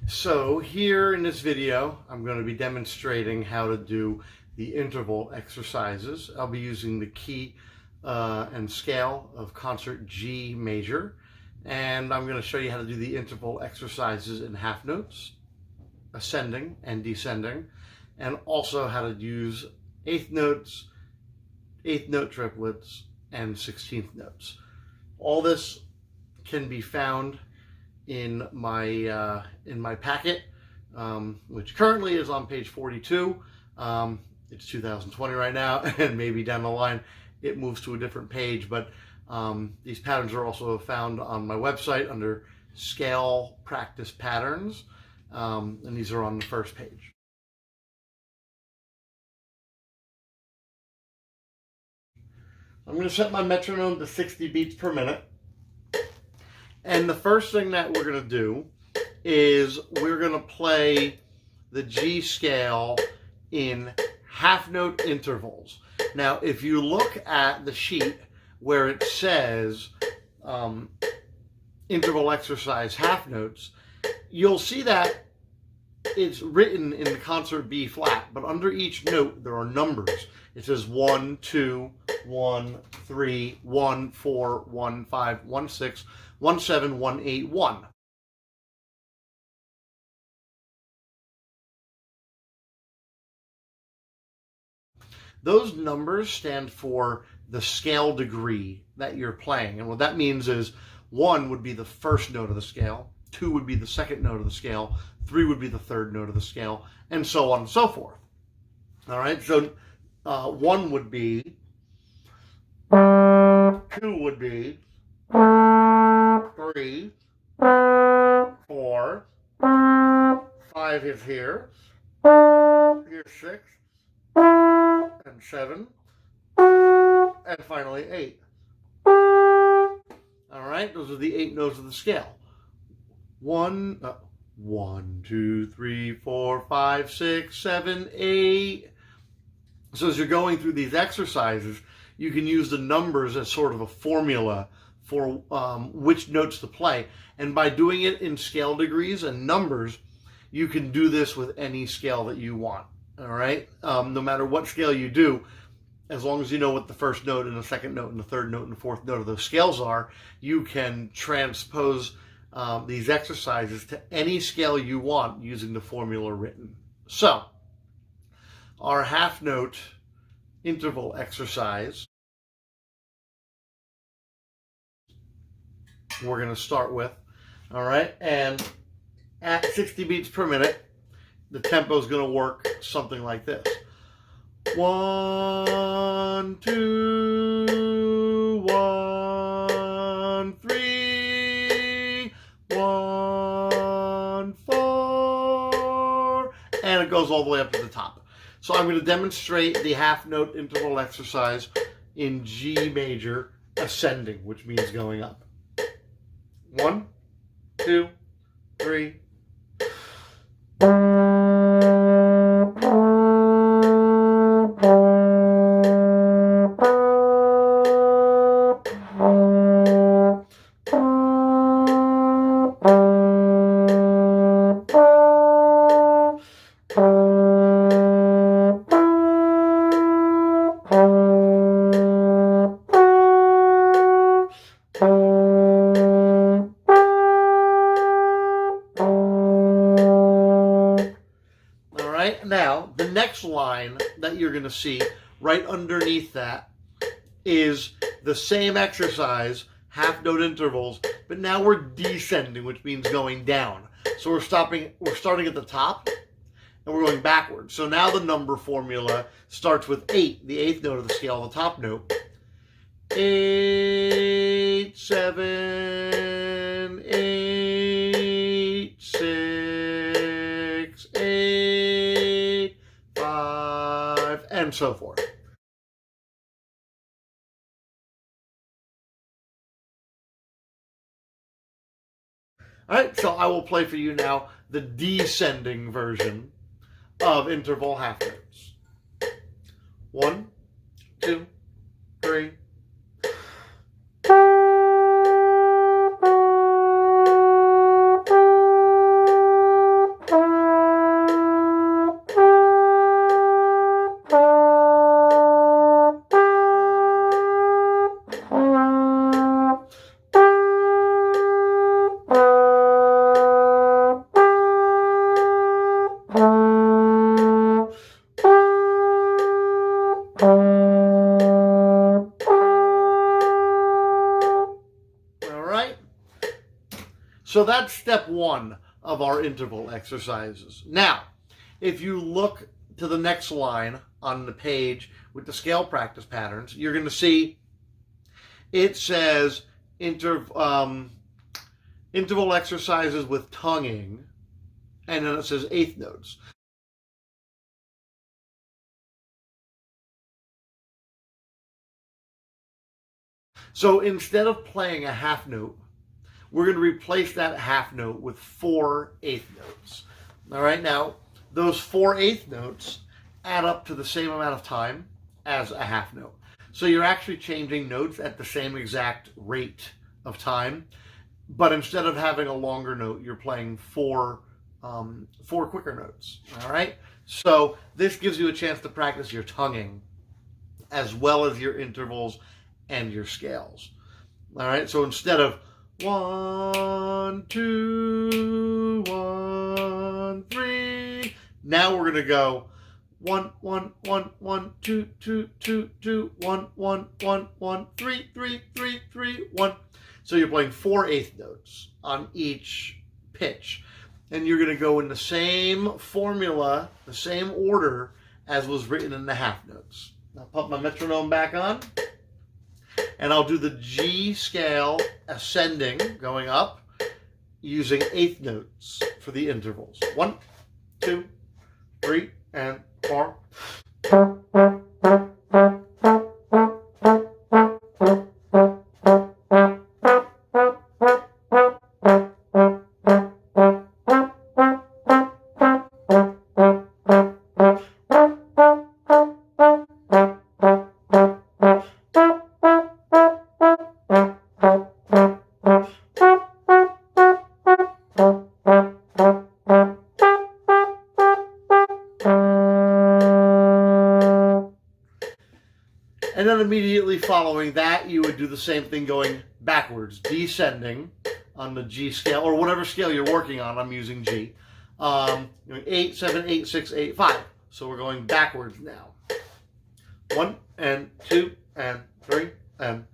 So here in this video, I'm going to be demonstrating how to do the interval exercises. I'll be using the key and scale of concert G major, and I'm going to show you how to do the interval exercises in half notes, ascending and descending, and also how to use eighth notes, eighth note triplets, and 16th notes. All this can be found in my packet, which currently is on page 42. It's 2020 right now, and maybe down the line it moves to a different page, but these patterns are also found on my website under Scale Practice Patterns, and these are on the first page. I'm going to set my metronome to 60 beats per minute. And the first thing that we're going to do is we're going to play the G scale in half note intervals. Now, if you look at the sheet where it says interval exercise half notes, you'll see that it's written in the concert B flat, but under each note there are numbers. It says 1, 2, 1, 3, 1, 4, 1, 5, 1, 6, 1, 7, 1, 8, 1. Those numbers stand for the scale degree that you're playing. And what that means is 1 would be the first note of the scale, 2 would be the second note of the scale, 3 would be the third note of the scale, and so on and so forth. All right, so 1 would be, 2 would be, 3, 4, 5 is here, here's 6, and 7, and finally 8. All right, those are the 8 notes of the scale. 1, 2, 3, 4, 5, 6, 7, 8. So as you're going through these exercises, you can use the numbers as sort of a formula for which notes to play. And by doing it in scale degrees and numbers, you can do this with any scale that you want. All right? No matter what scale you do, as long as you know what the first note and the second note and the third note and the fourth note of those scales are, you can transpose these exercises to any scale you want using the formula written. So, our half note interval exercise, we're going to start with, all right, and at 60 beats per minute, the tempo is going to work something like this. 1, 2, 1, 3, 1, 4, and it goes all the way up to the top. So I'm going to demonstrate the half note interval exercise in G major ascending, which means going up. 1, 2, 3. Now, the next line that you're going to see right underneath that is the same exercise, half note intervals, but now we're descending, which means going down. So we're starting at the top and we're going backwards. So now the number formula starts with 8, the eighth note of the scale, the top note. 8, 7, 8, 6, 8, 5, and so forth. All right, so I will play for you now the descending version of interval half notes. 1, 2, 3. So that's step one of our interval exercises. Now, if you look to the next line on the page with the scale practice patterns, you're going to see it says interval exercises with tonguing, and then it says eighth notes. So instead of playing a half note, we're going to replace that half note with 4 eighth notes. All right, now those 4 eighth notes add up to the same amount of time as a half note. So you're actually changing notes at the same exact rate of time, but instead of having a longer note, you're playing 4 quicker notes. All right, so this gives you a chance to practice your tonguing as well as your intervals and your scales. All right, so instead of 1, 2, 1, 3, now we're gonna go 1, 1, 1, 1, 2, 2, 2, 2, 1, 1, 1, 1, 3, 3, 3, 3, 1. So you're playing 4 eighth notes on each pitch, and you're gonna go in the same formula, the same order as was written in the half notes. I'll put my metronome back on, and I'll do the G scale ascending, going up, using eighth notes for the intervals. 1, 2, 3, and 4. And then immediately following that, you would do the same thing going backwards, descending on the G scale, or whatever scale you're working on. I'm using G. 8, 7, 8, 6, 8, 5. So we're going backwards now. 1, and 2, and 3, and...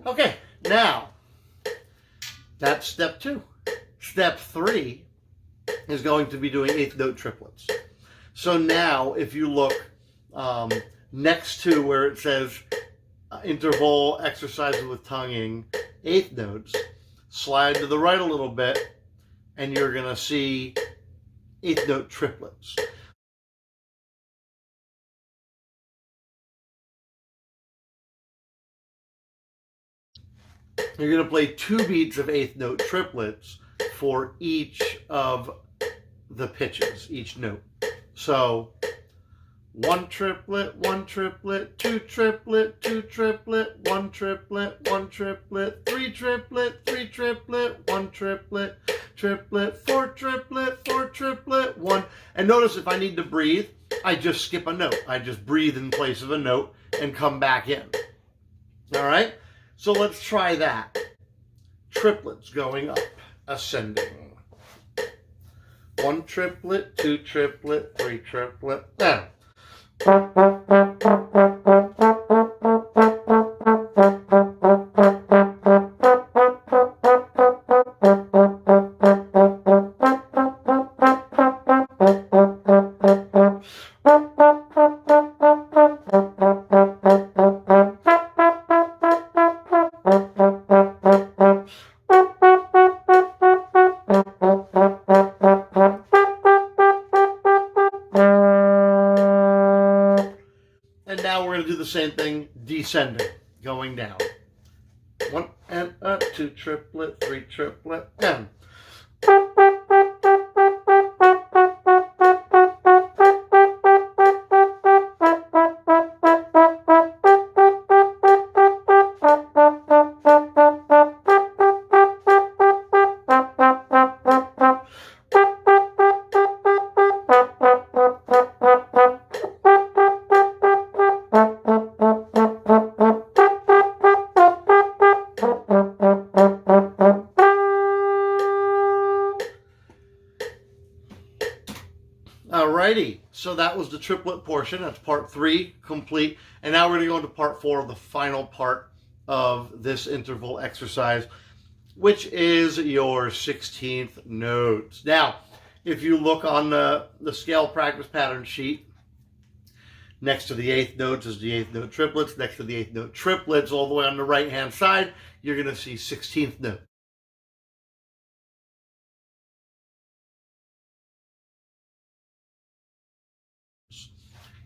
Okay, now, that's step 2. Step 3 is going to be doing eighth note triplets. So now, if you look next to where it says interval exercises with tonguing, eighth notes, slide to the right a little bit, and you're going to see eighth note triplets. You're going to play 2 beats of eighth note triplets for each of the pitches, each note. So 1 triplet, 1 triplet, 2 triplet, 2 triplet, 1 triplet, 1 triplet, 3 triplet, 3 triplet, 1 triplet, triplet, 4 triplet, 4 triplet, 1. And notice if I need to breathe, I just skip a note. I just breathe in place of a note and come back in. All right? So let's try that. Triplets going up, ascending. 1 triplet, 2 triplet, 3 triplet, down. And now we're going to do the same thing, descending, going down. 1 and a 2 triplet, 3 triplet, down. so that was the triplet portion. That's part 3 complete. And now we're going to go into part 4, the final part of this interval exercise, which is your 16th notes. Now, if you look on the scale practice pattern sheet, next to the 8th notes is the 8th note triplets. Next to the 8th note triplets, all the way on the right-hand side, you're going to see 16th note.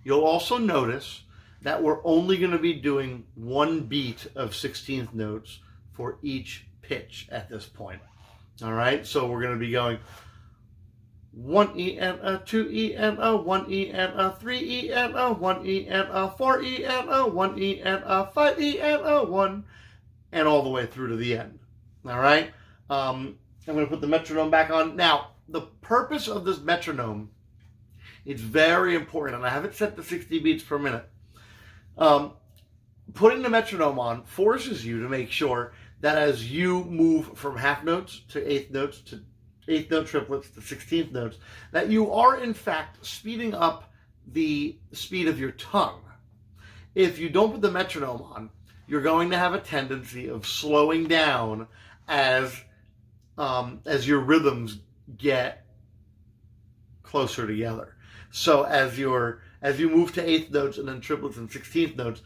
You'll also notice that we're only going to be doing one beat of 16th notes for each pitch at this point. All right, so we're going to be going 1 E and a, 2 E and a, 1 E and a, 3 E and a, 1 E and a, 4 E and a, 1 E and a, 5 E and a, 1, and all the way through to the end. All right, I'm going to put the metronome back on. Now, the purpose of this metronome, it's very important, and I have it set to 60 beats per minute. Putting the metronome on forces you to make sure that as you move from half notes to 8th notes to 8th note triplets to 16th notes, that you are in fact speeding up the speed of your tongue. If you don't put the metronome on, you're going to have a tendency of slowing down as your rhythms get closer together. So as you move to 8th notes and then triplets and 16th notes,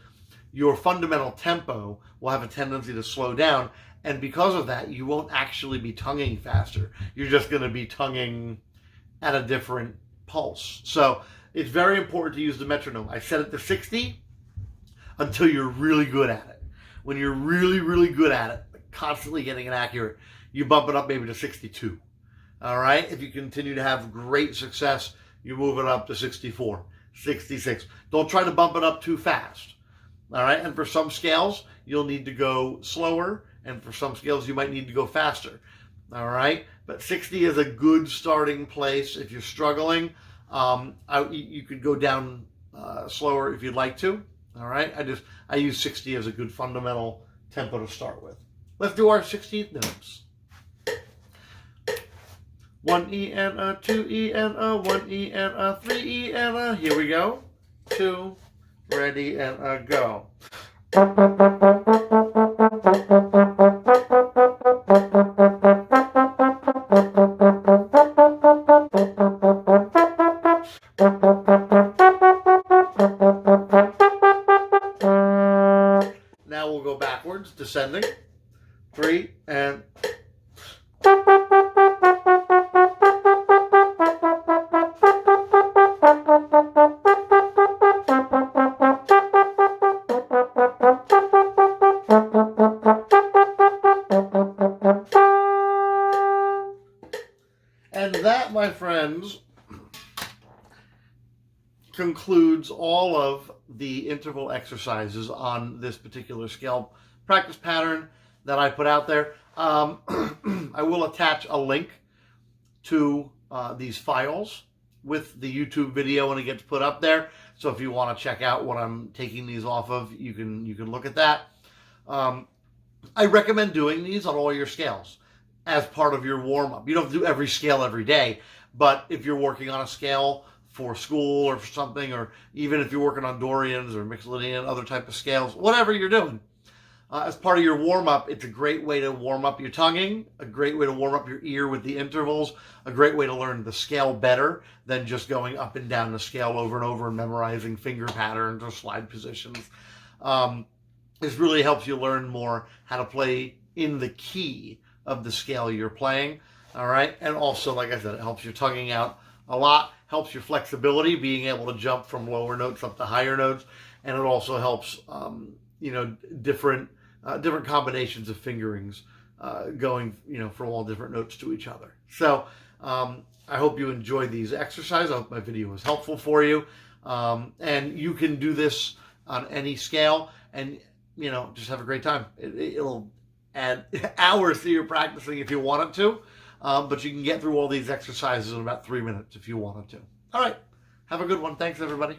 your fundamental tempo will have a tendency to slow down, and because of that, you won't actually be tonguing faster. You're just going to be tonguing at a different pulse. So it's very important to use the metronome. I set it to 60 until you're really good at it. When you're really, really good at it, constantly getting it accurate, you bump it up maybe to 62. All right? If you continue to have great success, you move it up to 64, 66. Don't try to bump it up too fast. All right? And for some scales, you'll need to go slower, and for some scales, you might need to go faster. All right? But 60 is a good starting place. If you're struggling, you could go down slower if you'd like to. All right? I use 60 as a good fundamental tempo to start with. Let's do our 16th notes. 1 E and a, 2 E and a, 1 E and a, 3 E and a. Here we go. 2, ready, and a go. Now we'll go backwards, descending. 3 and... And that, my friends, concludes all of the interval exercises on this particular scale practice pattern that I put out there. I will attach a link to these files with the YouTube video when it gets put up there. So if you want to check out what I'm taking these off of, you can look at that. I recommend doing these on all your scales as part of your warm-up. You don't have to do every scale every day, but if you're working on a scale for school or for something, or even if you're working on Dorians or Mixolydian, other type of scales, whatever you're doing, as part of your warm-up, it's a great way to warm up your tonguing, a great way to warm up your ear with the intervals, a great way to learn the scale better than just going up and down the scale over and over and memorizing finger patterns or slide positions. This really helps you learn more how to play in the key of the scale you're playing, all right? And also, like I said, it helps your tonguing out a lot, helps your flexibility, being able to jump from lower notes up to higher notes, and it also helps, different combinations of fingerings going, from all different notes to each other. So I hope you enjoyed these exercises. I hope my video was helpful for you. And you can do this on any scale and, just have a great time. It'll add hours to your practicing if you wanted to, but you can get through all these exercises in about 3 minutes if you wanted to. All right. Have a good one. Thanks, everybody.